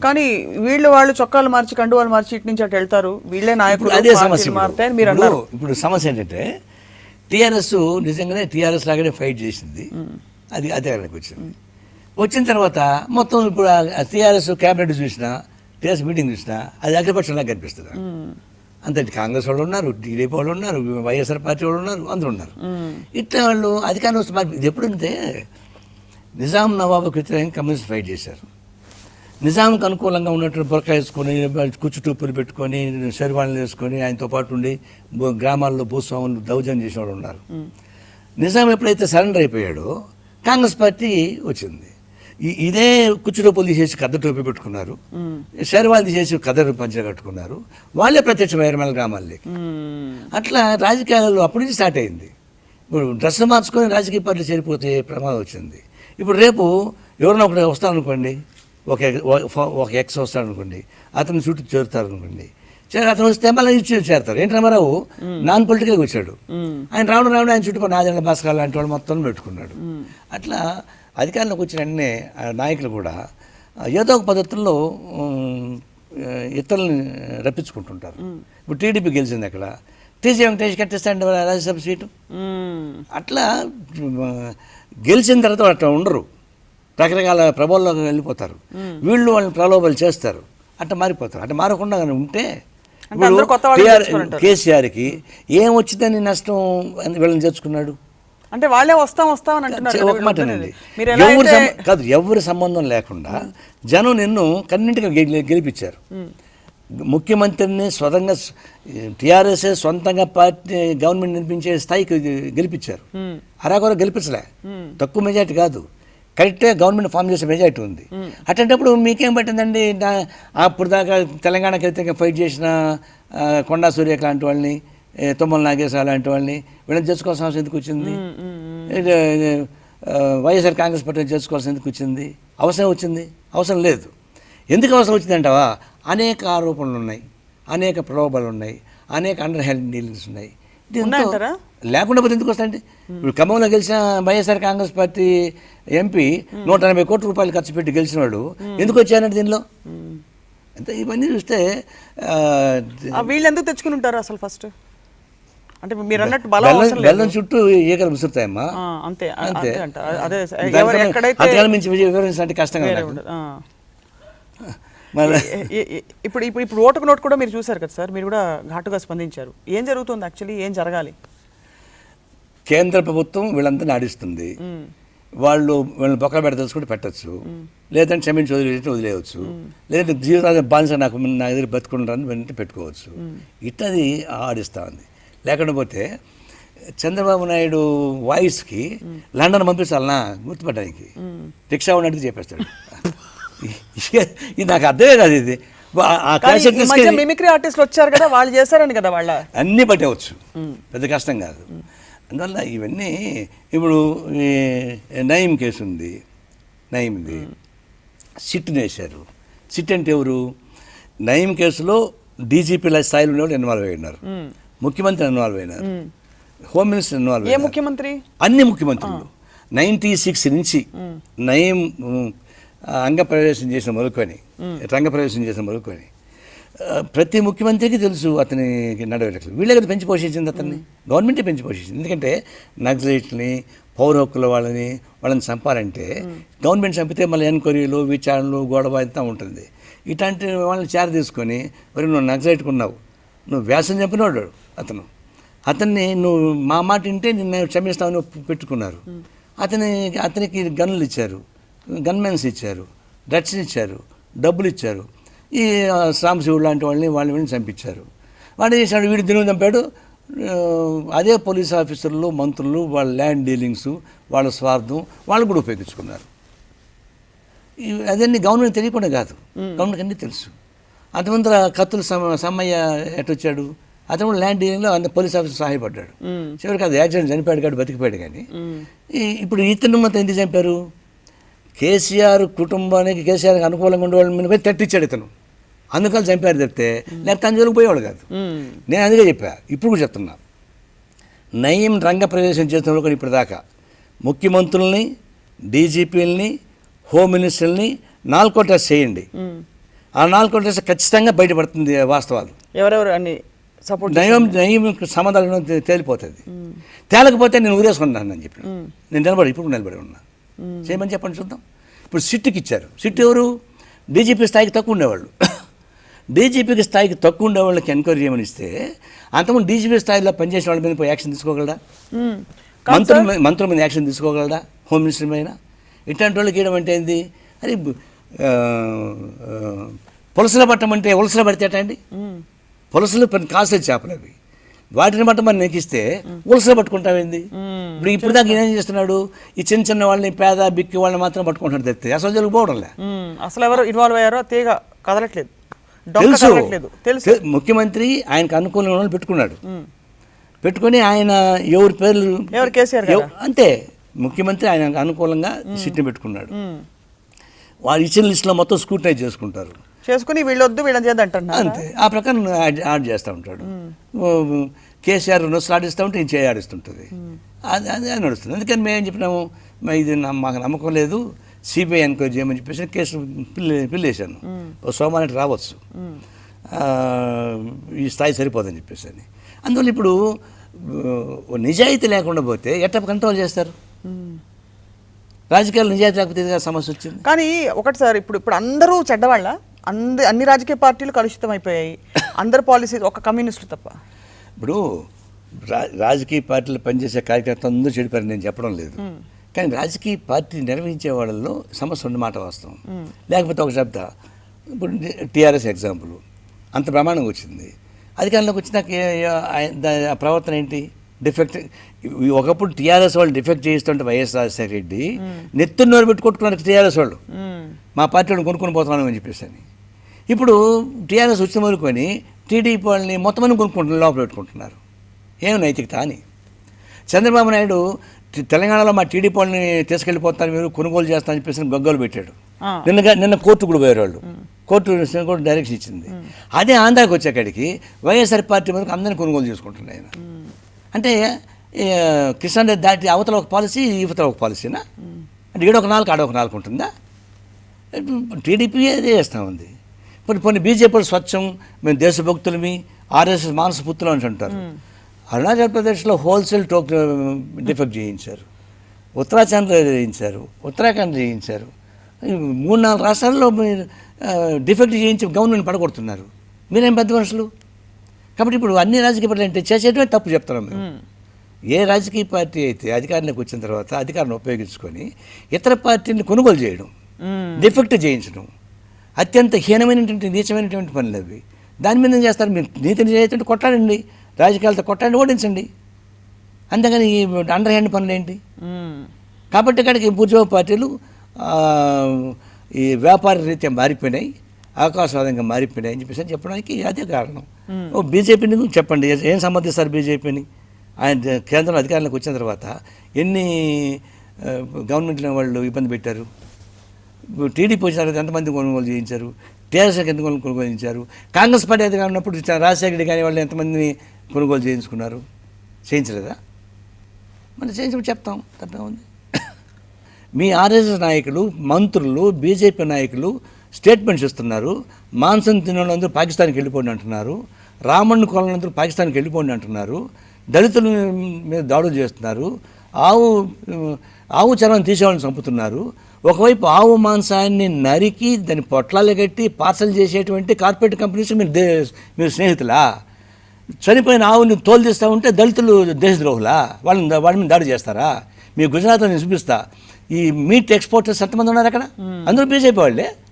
కానీ వాళ్ళు చొక్కాలు మార్చి కండువాలు మార్చి ఇటు నుంచి అటు వెళ్తారు, వీళ్ళే నాయకులు, అదే సమస్య. మారుతాయని మీరు అన్నారు. ఇప్పుడు సమస్య ఏంటంటే టీఆర్ఎస్ నిజంగానే టీఆర్ఎస్ లాగానే ఫైట్ చేసింది, అది అధికారంలోకి వచ్చిన తర్వాత మొత్తం ఇప్పుడు టీఆర్ఎస్ క్యాబినెట్ చూసినా, టీఆర్ఎస్ మీటింగ్ చూసినా అది అగ్రపక్షంలాగా కనిపిస్తుంది. అంతే, కాంగ్రెస్ వాళ్ళు ఉన్నారు, టీడీపీ వాళ్ళు ఉన్నారు, వైఎస్ఆర్ పార్టీ వాళ్ళు ఉన్నారు, అందరూ ఉన్నారు. ఇట్లా వాళ్ళు అధికారం వస్తే మరి ఇది ఎప్పుడంటే నిజాం నవాబుకి వ్యతిరేకంగా కమ్యూనిస్ట్ ఫైట్ చేశారు. నిజాంకి అనుకూలంగా ఉన్నట్టు బొరకా వేసుకొని, కుచ్చు టూపులు పెట్టుకొని, శర్వాణిలు వేసుకొని ఆయనతో పాటు ఉండి గ్రామాల్లో భూస్వాములు దౌర్జన్యం చేసిన వాళ్ళు ఉన్నారు. నిజాం ఎప్పుడైతే సరెండర్ అయిపోయాడో కాంగ్రెస్ పార్టీ వచ్చింది. ఇదే కుచ్చు టోపులు తీసేసి కద్ద టోపీ పెట్టుకున్నారు, శర్వాలు తీసేసి కద్ద పంచ కట్టుకున్నారు, వాళ్ళే ప్రత్యక్షమయ్యారు మన గ్రామాల్లోకి. అట్లా రాజకీయాలలో అప్పటి నుంచి స్టార్ట్ అయింది. ఇప్పుడు డ్రెస్ మార్చుకొని రాజకీయ పార్టీ చేరిపోతే ప్రమాదం వచ్చింది. ఇప్పుడు రేపు ఎవరైనా ఒకటి వస్తారనుకోండి, ఒక ఎక్స్ వస్తాడనుకోండి, అతని చుట్టూ చేరుతారనుకోండి, అతను వస్తే మళ్ళీ ఇచ్చి చేరుతారు. ఏంటి రామారావు నాన్ పొలిటికల్గా వచ్చాడు, ఆయన రావడం ఆయన చుట్టూ నాదేళ్ల భాస్కర్ లాంటి వాళ్ళు మొత్తం పెట్టుకున్నాడు. అట్లా అధికారంలోకి వచ్చిన వెంటనే నాయకులు కూడా ఏదో ఒక పద్ధతుల్లో ఇతరులని రప్పించుకుంటుంటారు. ఇప్పుడు టీడీపీ గెలిచింది, అక్కడ టీసీ వెంకటేష్ కట్టిస్తాండి రాజ్యసభ సీటు. అట్లా గెలిచిన తర్వాత అట్లా ఉండరు, రకరకాల ప్రభావంలోకి వెళ్ళిపోతారు. వీళ్ళు వాళ్ళని ప్రలోభాలు చేస్తారు, అట్లా మారిపోతారు. అట్లా మారకుండా ఉంటే కేసీఆర్కి ఏం వచ్చిందని నష్టం వీళ్ళని చేర్చుకున్నాడు అంటే వాళ్ళే వస్తామని అంటున్నారు. ఒక మాటనండి, కాదు, ఎవరి సంబంధం లేకుండా జనం నిన్ను కన్నింటిగా గెలిపించారు. ముఖ్యమంత్రిని స్వతంగా టీఆర్ఎస్ సొంతంగా పార్టీ గవర్నమెంట్ నిర్మించే స్థాయికి గెలిపించారు. అరాకొర గెలిపించలే, తక్కువ మెజార్టీ కాదు, కరెక్ట్గా గవర్నమెంట్ ఫామ్ చేసే మెజార్టీ ఉంది. అట్లాంటప్పుడు మీకేం పట్టిందండి? అప్పుడు దాకా తెలంగాణకి అయితే ఫైట్ చేసిన కొండా సూర్యక లాంటి వాళ్ళని, తుమ్మల నాగేశ్వర లాంటి వాళ్ళని వీళ్ళని చేసుకోవాల్సిన అవసరం ఎందుకు వచ్చింది? వైఎస్ఆర్ కాంగ్రెస్ పార్టీ చేసుకోవాల్సిన ఎందుకు వచ్చింది? అవసరం వచ్చింది? అవసరం లేదు. ఎందుకు అవసరం వచ్చిందంటావా? అనేక ఆరోపణలు ఉన్నాయి, అనేక ప్రలోభాలు ఉన్నాయి, అనేక అండర్ హ్యాండ్ డీలింగ్స్ ఉన్నాయి. లేకుండా పోతే ఎందుకు వస్తాయండి? ఇప్పుడు ఖమ్మంలో గెలిచిన వైఎస్ఆర్ కాంగ్రెస్ పార్టీ ఎంపీ 180 కోట్ల రూపాయలు ఖర్చు పెట్టి గెలిచినాడు, ఎందుకు వచ్చానంటే దీనిలో అంటే ఇవన్నీ చూస్తే వీళ్ళు ఎందుకు తెచ్చుకుని ఉంటారు అసలు? ఫస్ట్ అంటే మీరు అన్నట్టు బెల్లం చుట్టూ ఈగలు విసురుతాయమ్మా, అంతే అంతే. అంతే మించి వివరించాలంటే కష్టంగా ఇప్పుడు ఓటుకు నోటు కూడా మీరు చూశారు కదా సార్, మీరు కూడా ఘాటుగా స్పందించారు. ఏం జరుగుతుంది యాక్చువల్లీ? ఏం జరగాలి? కేంద్ర ప్రభుత్వం వీళ్ళంతా ఆడిస్తుంది. వీళ్ళని బొక్కల పెడ తెలుసుకుంటే పెట్టచ్చు, లేదంటే క్షమించి వదిలేయచ్చు, లేదంటే జీవితాన్ని బానిస నా దగ్గర బతుకుంటారని వెంటనే పెట్టుకోవచ్చు. ఇట్లది ఆడిస్తూ ఉంది. లేకుండా పోతే చంద్రబాబు నాయుడు వాయిస్కి లండన్ పంపించాలన్నా గుర్తుపట్టడానికి రిక్షా ఉన్నట్టు చెప్పేస్తాడు. ఇది నాకు అర్థమే కాదు. ఇది మిమిక్రీ ఆర్టిస్టులు వచ్చారు కదా, వాళ్ళు చేశారని కదా, వాళ్ళ అన్నీ పట్టవచ్చు, పెద్ద కష్టం కాదు. అందువల్ల ఇవన్నీ ఇప్పుడు నయీం కేసు ఉంది, నయీంది సిట్ని వేశారు. సిట్ అంటే ఎవరు? నయీం కేసులో డీజీపీల స్థాయిలో ఉన్నవాళ్ళు ఇన్వాల్వ్ అయి ఉన్నారు, ముఖ్యమంత్రి ఇన్వాల్వ్ అయినారు, హోమ్ మినిస్టర్ ఇన్వాల్వ్ అయ్యారు, ముఖ్యమంత్రి అన్ని ముఖ్యమంత్రులు 96 నుంచి నయీం అంగప్రవేశం చేసిన మొదలుకొని రంగప్రవేశం చేసిన మొదలుకొని ప్రతి ముఖ్యమంత్రికి తెలుసు అతనికి నడవడికలు. వీళ్ళే కదా పెంచి పోషించింది అతన్ని, గవర్నమెంటే పెంచి పోషించింది. ఎందుకంటే నక్సలైట్లని, పౌర హక్కుల వాళ్ళని చంపాలంటే గవర్నమెంట్ చంపితే మళ్ళీ ఎన్క్వైరీలు, విచారణలు, గొడవ అంతా ఉంటుంది. ఇట్లాంటి వాళ్ళని చేర తీసుకొని, మరి నువ్వు నక్సలైట్కున్నావు, నువ్వు వ్యాసం చంపినవాడు అతన్ని నువ్వు మా మాట వింటే నిన్ను క్షమిస్తామని పెట్టుకున్నారు. అతనికి గన్నులు ఇచ్చారు, గన్మెన్స్ ఇచ్చారు, డ్రగ్స్ ఇచ్చారు, డబ్బులు ఇచ్చారు. ఈ సాంబశివుడు లాంటి వాళ్ళని చంపించారు. వాడు చేశాడు, వీడు దినం చంపాడు. అదే పోలీస్ ఆఫీసర్లు, మంత్రులు, వాళ్ళ ల్యాండ్ డీలింగ్స్, వాళ్ళ స్వార్థం వాళ్ళు కూడా ఉపయోగించుకున్నారు. అదన్నీ గవర్నమెంట్ తెలియకుండా కాదు, గవర్నమెంట్ అన్నీ తెలుసు. అంతమంది కత్తులు సమ్మయ్య ఎట్టొచ్చాడు, అతను కూడా ల్యాండ్ డీలింగ్లో పోలీస్ ఆఫీసర్ సహాయపడ్డాడు. చివరికి అది యాక్సిడెంట్ చనిపోయాడు కాదు, బతికిపోయాడు. కానీ ఇప్పుడు ఇతను మొత్తం ఎందుకు చంపారు? కేసీఆర్ కుటుంబానికి, కేసీఆర్కి అనుకూలంగా ఉండే వాళ్ళ మీద పోయి తట్టిచ్చాడు ఇతను, అందుకని చంపారు తప్పితే లేకపోతే అంజలికి పోయేవాడు కాదు. నేను అందుకే చెప్పా, ఇప్పుడు కూడా చెప్తున్నా, నయీం రంగప్రవేశం చేస్తున్న కూడా ఇప్పటిదాకా ముఖ్యమంత్రుల్ని, డీజీపీలని, హోమ్ మినిస్టర్ని 4 టెస్ట్ చేయండి. ఆ 4 కోట్ల చేస్తే ఖచ్చితంగా బయటపడుతుంది వాస్తవాలు. ఎవరెవరు అన్ని సపోర్ట్ నయం సమాధానం తేలిపోతుంది. తేలకపోతే నేను ఊరేసుకుంటాను అని చెప్పి నేను ఇప్పుడు నిలబడి ఉన్నా. చేయమని చెప్పండి చూద్దాం. ఇప్పుడు సిట్కి ఇచ్చారు. సిట్ ఎవరు? డీజీపీ స్థాయికి తక్కువ ఉండేవాళ్ళు. డీజీపీకి స్థాయికి తక్కువ ఉండే వాళ్ళకి ఎంక్వైరీ చేయమని ఇస్తే అంతకుముందు డీజీపీ స్థాయిలో పనిచేసిన వాళ్ళ మీద యాక్షన్ తీసుకోగలడా? మంత్రుల మీద యాక్షన్ తీసుకోగలడా? హోమ్ మినిస్టర్ మీద? ఇట్లాంటి వాళ్ళకి ఇవ్వడం అంటే ఏంది? అది పులసలు పట్టమంటే ఉలసలు పడితే అండి. పులసలు కాసులు చేపలు అవి, వాటిని బట్ట మనం నెక్కిస్తే ఉలసలు పట్టుకుంటామేంది? ఇప్పుడు దాకా ఏం చేస్తున్నాడు? ఈ చిన్న చిన్న వాళ్ళని, పేద బిక్కి వాళ్ళని మాత్రం పట్టుకుంటున్నాడు తప్పితే అసలు జరుగుపోవడంలే. అసలు ఎవరు ఇన్వాల్వ్ అయ్యారో తీగ కదలట్లేదు. తెలుసు. ముఖ్యమంత్రి ఆయనకు అనుకూలంగా వాళ్ళు పెట్టుకున్నాడు. పెట్టుకొని ఆయన ఎవరి పేర్లు కేసీఆర్ అంతే, ముఖ్యమంత్రి ఆయన అనుకూలంగా సిట్ని పెట్టుకున్నాడు. వాళ్ళు ఇచ్చిన లిస్టులో మొత్తం స్క్రూటనైజ్ చేసుకుంటారు, చేసుకుని వీళ్ళొద్దు వీళ్ళని చేద్దంటారు అంతే. ఆ ప్రకారం యాడ్ చేస్తూ ఉంటాడు. కేసీఆర్ నొస్సులు ఆడిస్తూ ఉంటే ఇంచే ఆడిస్తుంటుంది. అది నడుస్తుంది. అందుకని మేము ఏం చెప్పినాము, ఇది మాకు నమ్మకం లేదు, సిబిఐ ఎంక్వైరీ చేయమని చెప్పేసి కేసు పిల్లేశాను. సోమవారం రావచ్చు, ఈ స్థాయి సరిపోదని చెప్పేసి అని. అందువల్ల ఇప్పుడు నిజాయితీ లేకుండా పోతే ఎట్లా కంట్రోల్ చేస్తారు? రాజకీయాలు నిజాయితీ లేకపోతే సమస్య వచ్చింది. కానీ ఒకటి సార్, ఇప్పుడు అందరూ చెడ్డవాళ్ళ, అన్ని రాజకీయ పార్టీలు కలుషితం అయిపోయాయి, అందరు పాలసీస్ ఒక కమ్యూనిస్టు తప్ప. ఇప్పుడు రాజకీయ పార్టీలు పనిచేసే కార్యకర్తలు అందరూ చెడిపారని నేను చెప్పడం లేదు, కానీ రాజకీయ పార్టీ నిర్వహించే వాళ్ళల్లో సమస్య ఉన్నమాట వాస్తవం. లేకపోతే ఒక శబ్ద, ఇప్పుడు టీఆర్ఎస్ ఎగ్జాంపుల్ అంత ప్రమాణంగా వచ్చింది, అధికారంలోకి వచ్చినాక ఆ ప్రవర్తన ఏంటి? డిఫెక్ట్. ఒకప్పుడు టీఆర్ఎస్ వాళ్ళు డిఫెక్ట్ చేస్తుంటే వైఎస్ రాజశేఖర రెడ్డి నెత్తున్నోరు పెట్టి కొట్టుకున్నారు టీఆర్ఎస్ వాళ్ళు, మా పార్టీ వాళ్ళని కొనుక్కొని పోతున్నాం అని చెప్పేసి అని. ఇప్పుడు టీఆర్ఎస్ వచ్చిన వరకుని టీడీపీ వాళ్ళని మొత్తం అని కొనుక్కుంటున్నారు, లోపల పెట్టుకుంటున్నారు. ఏం నైతికత అని. చంద్రబాబు నాయుడు తెలంగాణలో మా టీడీపీ వాళ్ళని తీసుకెళ్ళిపోతారు, మీరు కొనుగోలు చేస్తారని చెప్పేసి గగ్గోలు పెట్టాడు. నిన్న కోర్టు కూడా పోయారు వాళ్ళు, కోర్టు డైరెక్షన్ ఇచ్చింది. అదే ఆంధ్రాకి వచ్చేకాడికి వైఎస్ఆర్ పార్టీ మీద అందరినీ కొనుగోలు చేసుకుంటున్నాయి ఆయన. అంటే కిసాన్ దాటి అవతల ఒక పాలసీ, యువతల ఒక పాలసీనా? అంటే ఈడొక నాలుగు ఆడొక నాలుగు ఉంటుందా? టీడీపీ అదే చేస్తూ ఉంది. కొన్ని బీజేపీ స్వచ్ఛం, మేము దేశభక్తులమి, ఆర్ఎస్ఎస్ మానసపుత్రులు అంటుంటారు. అరుణాచల్ ప్రదేశ్లో హోల్సేల్ డిఫెక్ట్ చేయించారు, ఉత్తరాఖండ్ చేయించారు, ఉత్తరాఖండ్ చేయించారు. 3-4 రాష్ట్రాల్లో డిఫెక్ట్ చేయించి గవర్నమెంట్ పడగొడుతున్నారు. మీరేం పెద్ద మనుషులు? కాబట్టి ఇప్పుడు అన్ని రాజకీయ పార్టీలు అంటే చేసేటమే తప్పు చెప్తున్నాం మేము. ఏ రాజకీయ పార్టీ అయితే అధికారంలోకి వచ్చిన తర్వాత అధికారాన్ని ఉపయోగించుకొని ఇతర పార్టీని కొనుగోలు చేయడం, డిఫెక్ట్ చేయించడం అత్యంత హీనమైనటువంటి నీచమైనటువంటి పనులు అవి. దాని మీద ఏం చేస్తారు? మీరు నీతి నిజాయితీ కొట్లాడండి, రాజకీయాలతో కొట్లాడి ఓడించండి, అంతేగాని ఈ అండర్ హ్యాండ్ పనులు ఏంటి? కాబట్టి ఇక్కడికి బూర్జువా పార్టీలు ఈ వ్యాపార రీత్యా మారిపోయినాయి, అవకాశవాదంగా మారిపోయినాయి అని చెప్పేసి చెప్పడానికి అదే కారణం. బీజేపీని చెప్పండి, ఏం సమర్థిస్తారు బీజేపీని? ఆయన కేంద్రంలో అధికారంలోకి వచ్చిన తర్వాత ఎన్ని గవర్నమెంట్ వాళ్ళు ఇబ్బంది పెట్టారు? టీడీపీ వచ్చిన తర్వాత ఎంతమంది కొనుగోలు చేయించారు? టీఆర్ఎస్కి ఎంత కొనుగోలు చేయించారు? కాంగ్రెస్ పార్టీ అధికారం ఉన్నప్పుడు రాజశేఖర రెడ్డి కానీ వాళ్ళు ఎంతమందిని కొనుగోలు చేయించుకున్నారు? చేయించలేదా? మరి చేయించడం చెప్తాం, తప్పే ఉంది. మీ ఆర్ఎస్ఎస్ నాయకులు, మంత్రులు, బీజేపీ నాయకులు స్టేట్మెంట్స్ ఇస్తున్నారు. మాంసం తినేళ్ళందరూ పాకిస్తాన్కి వెళ్ళిపోండి అంటున్నారు, రామణ్ణి కొలందరూ పాకిస్తాన్కి వెళ్ళిపోండి అంటున్నారు, దళితుల మీద దాడులు చేస్తున్నారు, ఆవు చర్మం తీసేవాళ్ళని చంపుతున్నారు. ఒకవైపు ఆవు మాంసాన్ని నరికి దాన్ని పొట్లాలు కట్టి పార్సల్ చేసేటువంటి కార్పొరేట్ కంపెనీస్ మీరు స్నేహితులా? చనిపోయిన ఆవుని తోలు తీస్తూ ఉంటే దళితులు దేశద్రోహులా? వాళ్ళ మీద దాడి చేస్తారా? మీ గుజరాత్లో నేను చూపిస్తా, ఈ మీట్ ఎక్స్పోర్టర్స్ ఎంతమంది ఉన్నారు అక్కడ? అందరూ బీజేపీ వాళ్ళే.